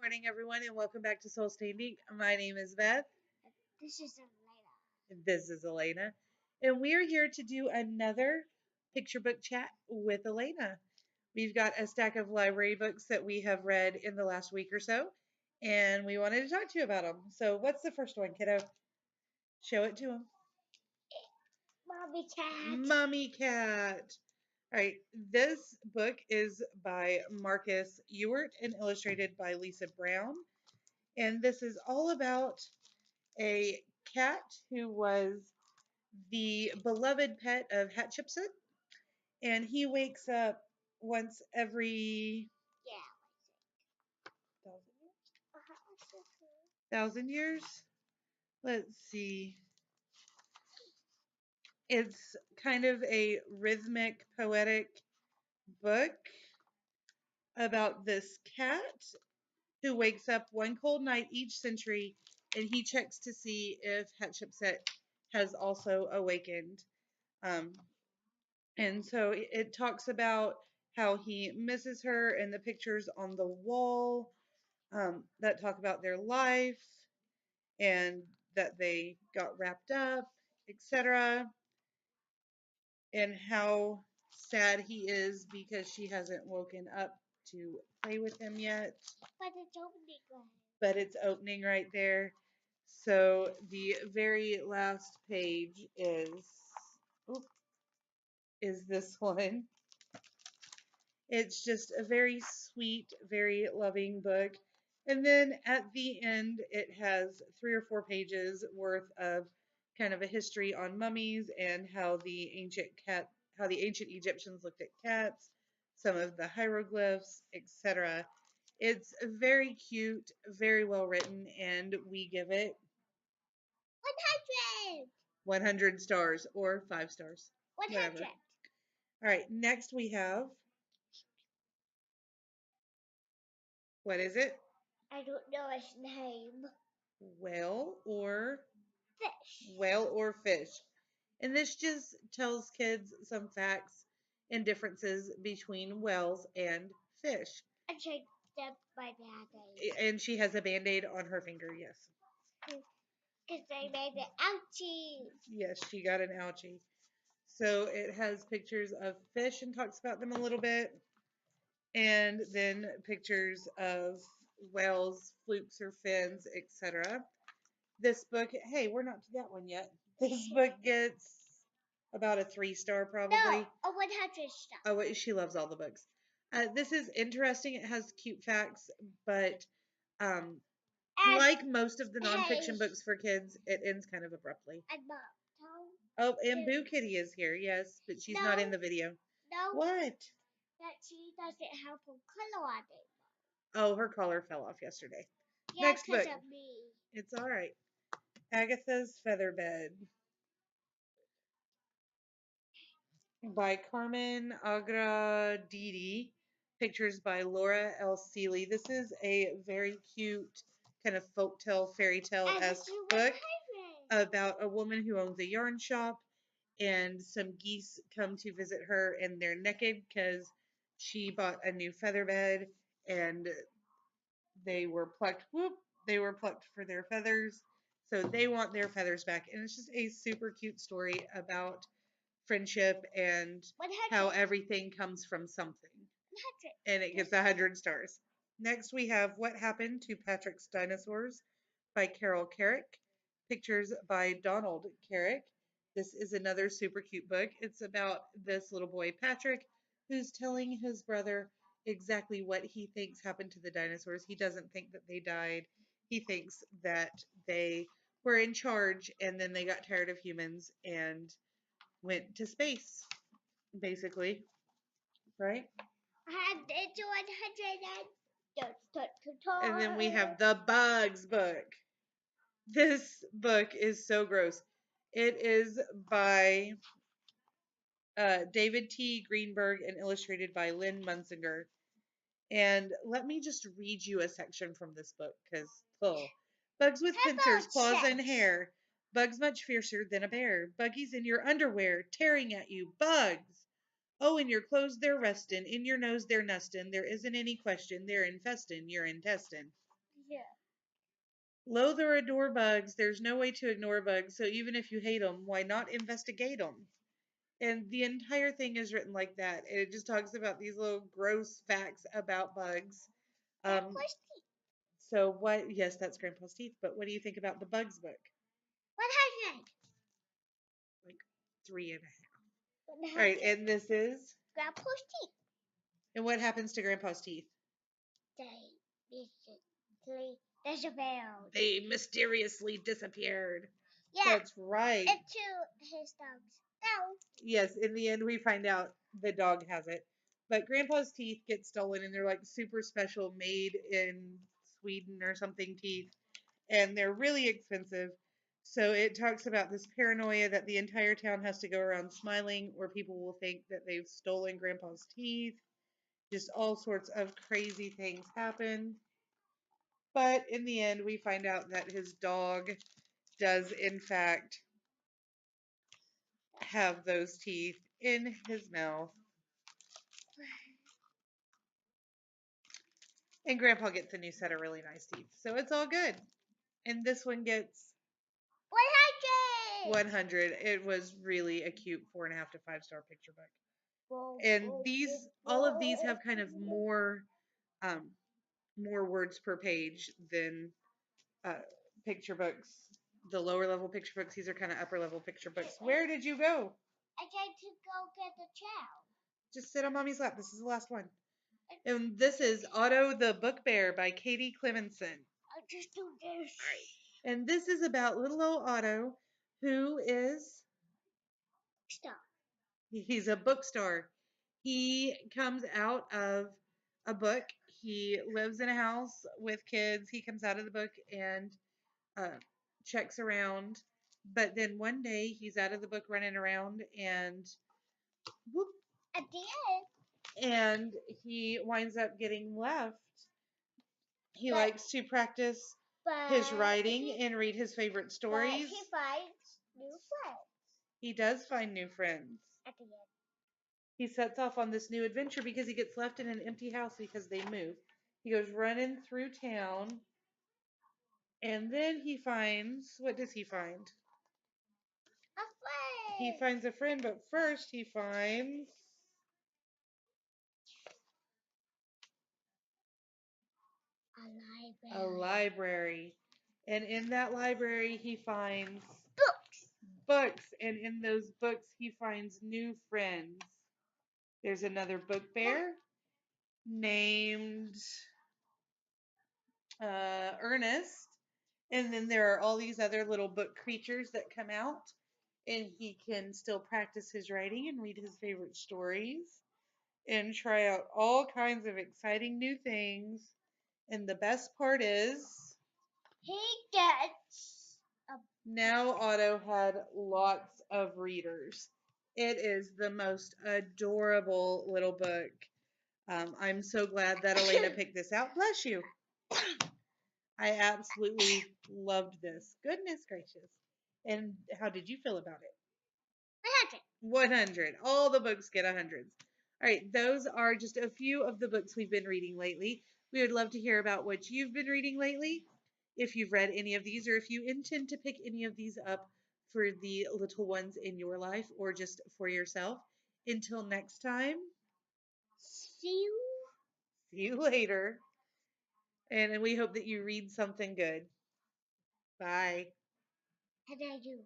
Morning, everyone, and welcome back to Soul Standing. My name is Beth. This is Alayna. And this is Alayna. And we are here to do another picture book chat with Alayna. We've got a stack of library books that we have read in the last week or so, and we wanted to talk to you about them. So, what's the first one, kiddo? Show it to them. Mommy cat. Mommy Cat. All right, this book is by Marcus Ewart and illustrated by Lisa Brown. And this is all about a cat who was the beloved pet of Hatshepsut, and he wakes up once every Yeah. thousand years. Let's see. It's kind of a rhythmic, poetic book about this cat who wakes up one cold night each century and he checks to see if Hatshepsut has also awakened. Um, And so it talks about how he misses her and the pictures on the wall that talk about their life and that they got wrapped up, etc. And how sad he is because she hasn't woken up to play with him yet. But it's opening. But it's opening right there. So the very last page is this one. It's just a very sweet, very loving book. And then at the end, it has 3 or 4 pages worth of kind of a history on mummies and how the ancient Egyptians looked at cats, some of the hieroglyphs, etc. It's very cute, very well written, and we give it 100. 100 stars or 5 stars. 100. Whatever. All right, next we have, what is it? I don't know its name. Whale or Fish. whale or fish. And this just tells kids some facts and differences between whales and fish. I checked them by band-aid. And she has a band-aid on her finger, yes. Because they made it ouchie. Yes, she got an ouchie. So it has pictures of fish and talks about them a little bit. And then pictures of whales, flukes or fins, etc. This book, hey, we're not to that one yet. This book gets about a 3 star probably. No, a 100 star. Oh, she loves all the books. This is interesting. It has cute facts, but um, like most of the nonfiction books for kids, it ends kind of abruptly. And Mom, Oh, and Boo Kitty is here, yes, but she's not in the video. No. What? That she doesn't have a color on it. Oh, her collar fell off yesterday. Yeah, Next book. of me. It's all right. Agatha's Featherbed by Carmen Agradidi. Pictures by Laura L. Seeley. This is a very cute kind of folktale, fairy tale-esque book about a woman who owns a yarn shop, and some geese come to visit her, and they're naked because she bought a new feather bed, and they were plucked. Whoop! They were plucked for their feathers, so they want their feathers back. And it's just a super cute story about friendship and 100. how everything comes from something. 100. And it gets 100 stars. Next, we have What Happened to Patrick's Dinosaurs by Carol Carrick. Pictures by Donald Carrick. This is another super cute book. It's about this little boy, Patrick, who's telling his brother exactly what he thinks happened to the dinosaurs. He doesn't think that they died. He thinks that they were in charge and then they got tired of humans and went to space, basically. Right? It's 100 And then we have the Bugs book. This book is so gross. It is by David T. Greenberg and illustrated by Lynn Munsinger. And let me just read you a section from this book because, bugs with pincers, claws, and hair. Bugs much fiercer than a bear. Buggies in your underwear, tearing at you. Bugs! Oh, in your clothes they're restin', in your nose they're nestin'. There isn't any question, they're infestin' your intestine. Yeah. Loathe or adore bugs. There's no way to ignore bugs, so even if you hate them, why not investigate them? And the entire thing is written like that. And it just talks about these little gross facts about bugs. Um, so what? Yes, that's Grandpa's teeth. But what do you think about the Bugs book? 100. Like 3.5. 100. All right, and this is. Grandpa's teeth. And what happens to Grandpa's teeth? They basically disappeared. They mysteriously disappeared. Yeah. That's right. Into his dog's mouth. Yes, in the end, we find out the dog has it. But Grandpa's teeth get stolen, and they're like super special, made in Sweden or something teeth, and they're really expensive. So it talks about this paranoia that the entire town has to go around smiling, or people will think that they've stolen Grandpa's teeth. Just all sorts of crazy things happen. But in the end, we find out that his dog does, in fact, have those teeth in his mouth. And Grandpa gets a new set of really nice teeth. So it's all good. And this one gets 100. 100. It was really a cute 4.5 to 5 star picture book. And all of these have kind of um, more words per page than picture books. The lower level picture books, these are kind of upper level picture books. Where did you go? I tried to go get the chow. Just sit on mommy's lap. This is the last one. And this is Otto the Book Bear by Katie Clemenson. I'll just do this. All right. And this is about little old Otto, who is. Stop. He's a bookstore. He comes out of a book. He lives in a house with kids. He comes out of the book and checks around. But then one day he's out of the book running around and whoop, At the end. and he winds up getting left. He But- likes to practice his writing and read his favorite stories. But he finds new friends. He does find new friends. At the end. He sets off on this new adventure because he gets left in an empty house because they move. He goes running through town, and then he finds, what does he find? A friend. He finds a friend, but first he finds a library. a library. And in that library he finds Books. and in those books he finds new friends. There's another book bear named Ernest, and then there are all these other little book creatures that come out, and he can still practice his writing and read his favorite stories and try out all kinds of exciting new things. And the best part is He gets a now Otto had lots of readers. It is the most adorable little book. I'm so glad that Alayna picked this out. Bless you. I absolutely loved this. Goodness gracious. And how did you feel about it? 100. 100. All the books get 100s. All right, those are just a few of the books we've been reading lately. We would love to hear about what you've been reading lately. If you've read any of these, or if you intend to pick any of these up for the little ones in your life or just for yourself. Until next time, See you. see you later. And we hope that you read something good. Bye. And I do.